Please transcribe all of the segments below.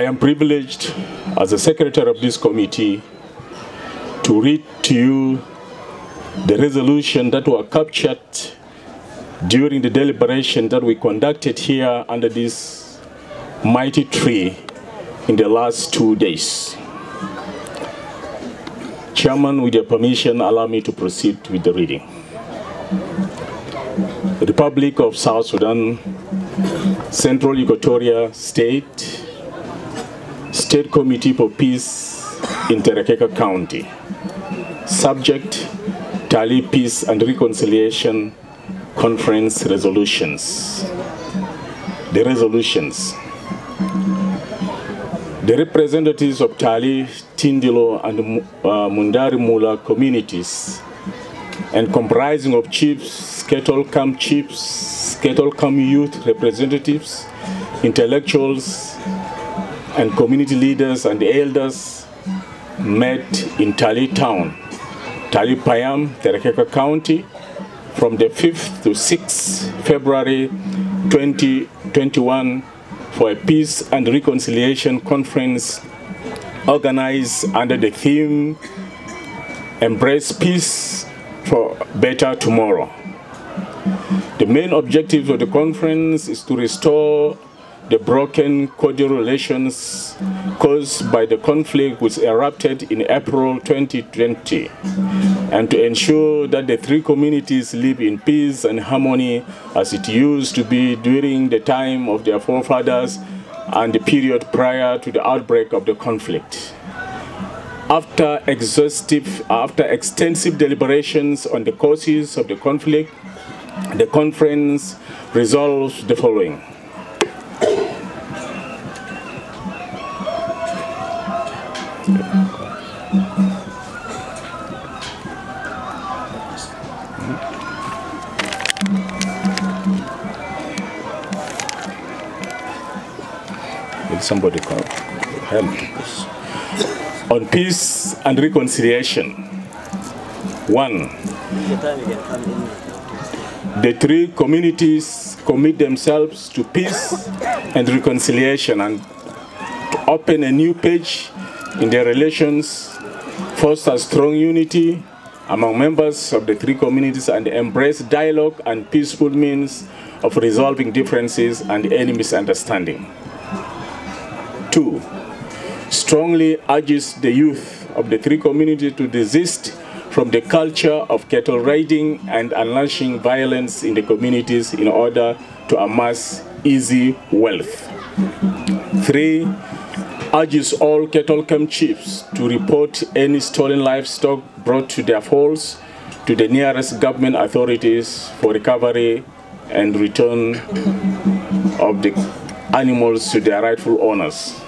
am privileged as the secretary of this committee to read to you the resolution that were captured during the deliberation that we conducted here under this mighty tree in the last 2 days. Chairman, with your permission, allow me to proceed with the reading. The Republic of South Sudan, Central Equatoria State, State Committee for Peace in Terekeka County. Subject, Tali Peace and Reconciliation Conference Resolutions. The resolutions. The representatives of Tali, Tindilo, and Mundari Mula communities, and comprising of chiefs, cattle camp chiefs, cattle camp youth representatives, intellectuals, and community leaders and elders met in Tali town, Tali Payam, Terekeka County, from the 5th to 6th February 2021 for a Peace and Reconciliation Conference organized under the theme, Embrace Peace for Better Tomorrow. The main objective of the conference is to restore the broken cordial relations caused by the conflict which erupted in April 2020, and to ensure that the three communities live in peace and harmony as it used to be during the time of their forefathers and the period prior to the outbreak of the conflict. After extensive deliberations on the causes of the conflict, the conference resolved the following. Will somebody help us? On peace and reconciliation. 1. The three communities commit themselves to peace and reconciliation and to open a new page in their relations, foster strong unity among members of the three communities, and embrace dialogue and peaceful means of resolving differences and any misunderstanding. 2. Strongly urges the youth of the three communities to desist from the culture of cattle raiding and unleashing violence in the communities in order to amass easy wealth. 3. Urges all cattle camp chiefs to report any stolen livestock brought to their folds to the nearest government authorities for recovery and return of the animals to their rightful owners.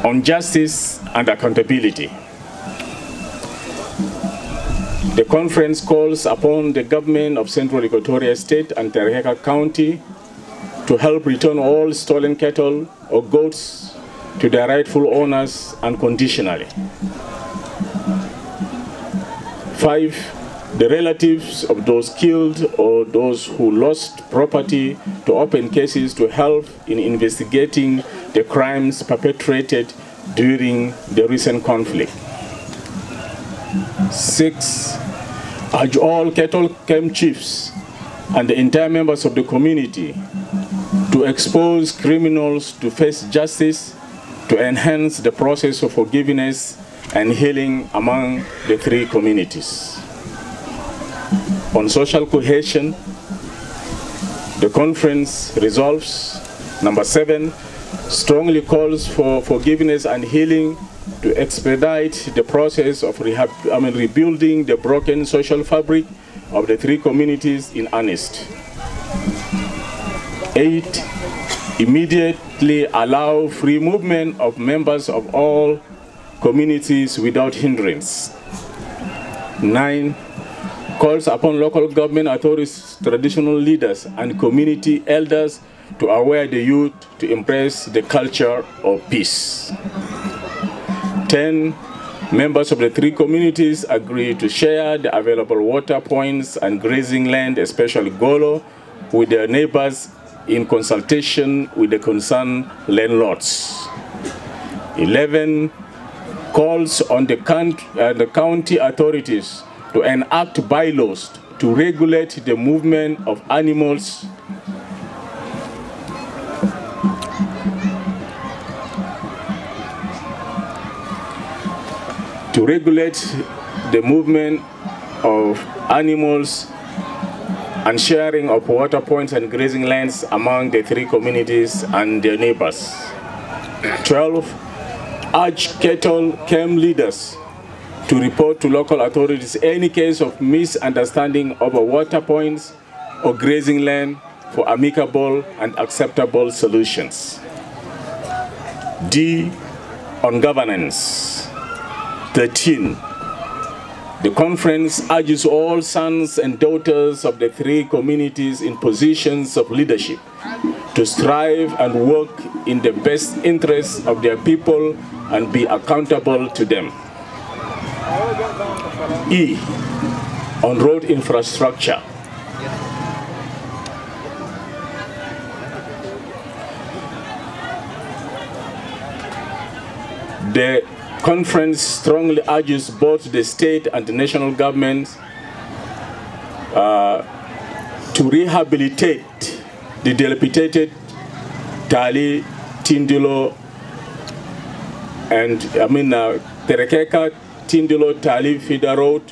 On justice and accountability. The conference calls upon the government of Central Equatoria State and Terekeka County to help return all stolen cattle or goats to their rightful owners unconditionally. 5. The relatives of those killed or those who lost property to open cases to help in investigating the crimes perpetrated during the recent conflict. 6. Urge all cattle camp chiefs and the entire members of the community to expose criminals to face justice, to enhance the process of forgiveness and healing among the three communities. On social cohesion, the conference resolves, number 7, strongly calls for forgiveness and healing to expedite the process of rebuilding the broken social fabric of the three communities in earnest. 8. Immediately allow free movement of members of all communities without hindrance. 9. Calls upon local government authorities, traditional leaders, and community elders to aware the youth to embrace the culture of peace. 10. Members of the three communities agreed to share the available water points and grazing land, especially Golo, with their neighbors in consultation with the concerned landlords. 11 calls on the county authorities to enact bylaws to regulate the movement of animals and sharing of water points and grazing lands among the three communities and their neighbors. 12, urge cattle camp leaders to report to local authorities any case of misunderstanding over water points or grazing land for amicable and acceptable solutions. D, on governance. 13, the conference urges all sons and daughters of the three communities in positions of leadership to strive and work in the best interests of their people and be accountable to them. E, on road infrastructure. The conference strongly urges both the state and the national governments to rehabilitate the dilapidated Tali, Tindilo, and Terekeka, Tindilo, Tali feeder road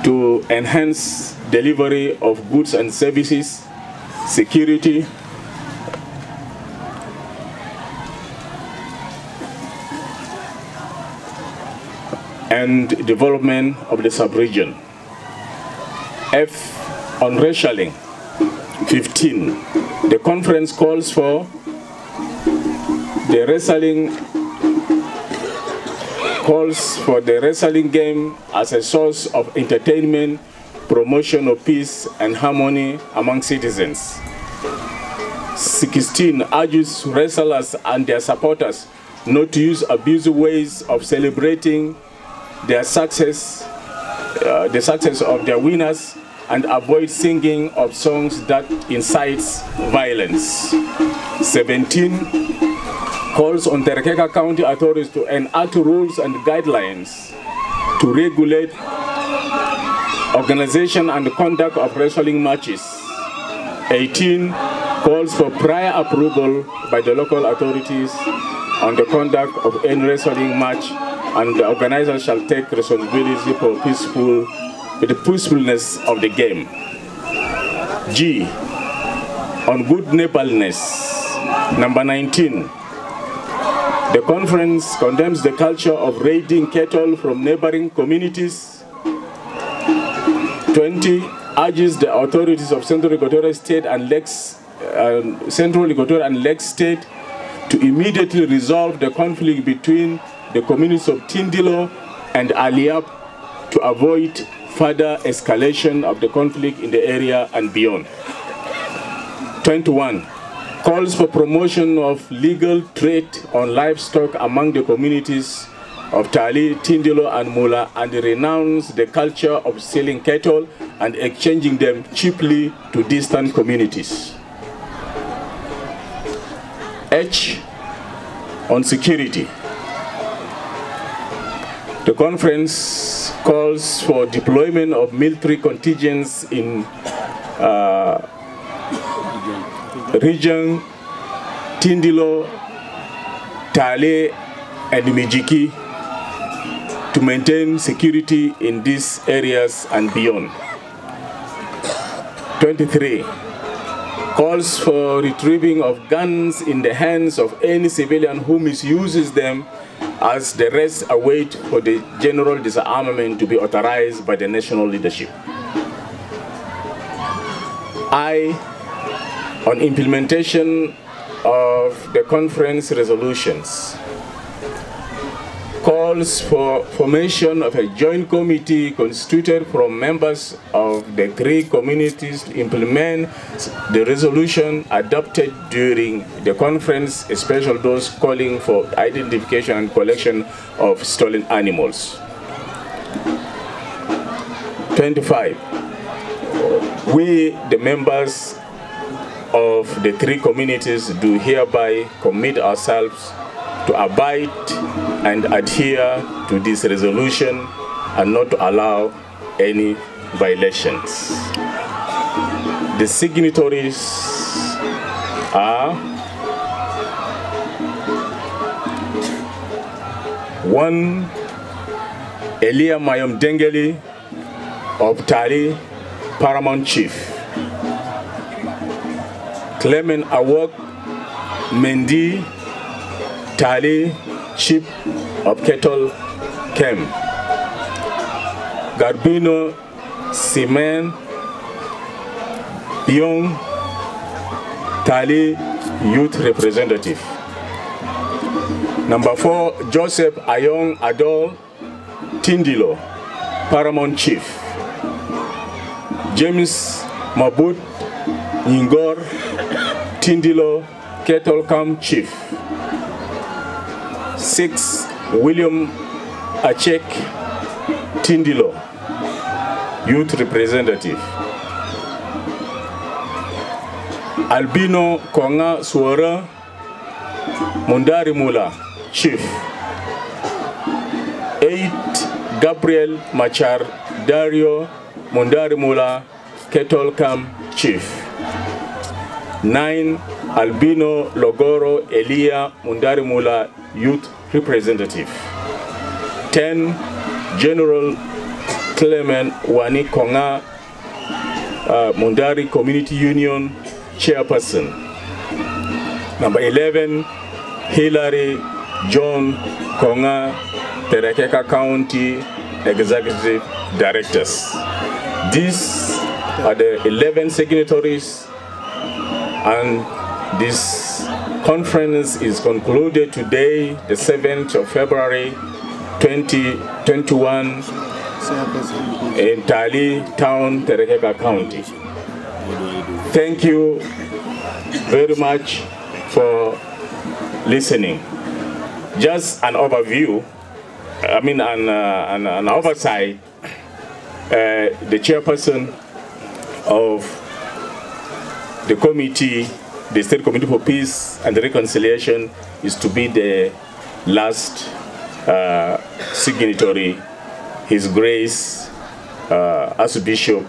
to enhance delivery of goods and services, security, and development of the sub-region. F, on racialing. 15, the conference calls for the wrestling game as a source of entertainment, promotion of peace and harmony among citizens. 16, urges wrestlers and their supporters not to use abusive ways of celebrating their success, the success of their winners, and avoid singing of songs that incites violence. 17, calls on Terekeka County authorities to enact rules and guidelines to regulate organization and conduct of wrestling matches. 18, calls for prior approval by the local authorities on the conduct of any wrestling match, and the organizers shall take responsibility for the peacefulness of the game. G, on good neighborliness. Number 19, the conference condemns the culture of raiding cattle from neighboring communities. 20, urges the authorities of Central Equatoria State and Lake State to immediately resolve the conflict between the communities of Tindilo and Aliap to avoid further escalation of the conflict in the area and beyond. 21, calls for promotion of legal trade on livestock among the communities of Tali, Tindilo, and Mula, and renounce the culture of selling cattle and exchanging them cheaply to distant communities. H, on security. The conference calls for deployment of military contingents in region Tindilo, Tali, and Mijiki to maintain security in these areas and beyond. 23, calls for retrieving of guns in the hands of any civilian who misuses them, as the rest await for the general disarmament to be authorized by the national leadership. I, on implementation of the conference resolutions, calls for formation of a joint committee constituted from members of the three communities to implement the resolution adopted during the conference, especially those calling for identification and collection of stolen animals. 25. We, the members of the three communities, do hereby commit ourselves to abide and adhere to this resolution and not to allow any violations. The signatories are 1. Elia Mayom Dengeli of Tali, Paramount Chief. Clement Awok Mendi, Tali, Chief of Kettle Camp. Garbino Simen Young, Tali, Youth Representative. Number 4, Joseph Ayong Adol, Tindilo, Paramount Chief. James Mabut Ngor, Tindilo, Kettle Camp Chief. 6, William Achek Tindilo, Youth Representative. Albino Konga Suara Mundari Mula, Chief. 8, Gabriel Machar Dario Mundari Mula, Kettle Camp Chief. 9, Albino Logoro Elia Mundari Mula, Youth Representative. 10, General Clement Wani Konga Mundari Community Union Chairperson. Number 11, Hillary John Konga, Terekeka County Executive Directors. These are the 11 signatories, and this conference is concluded today, the 7th of February 2021 in Tali Town, Terekeka County. Thank you very much for listening. Just an overview, an oversight. The chairperson of the committee, the State Committee for Peace and Reconciliation, is to be the last signatory, His Grace Archbishop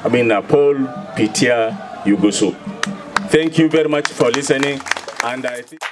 Paul Pitia Yugusu. Thank you very much for listening, and I think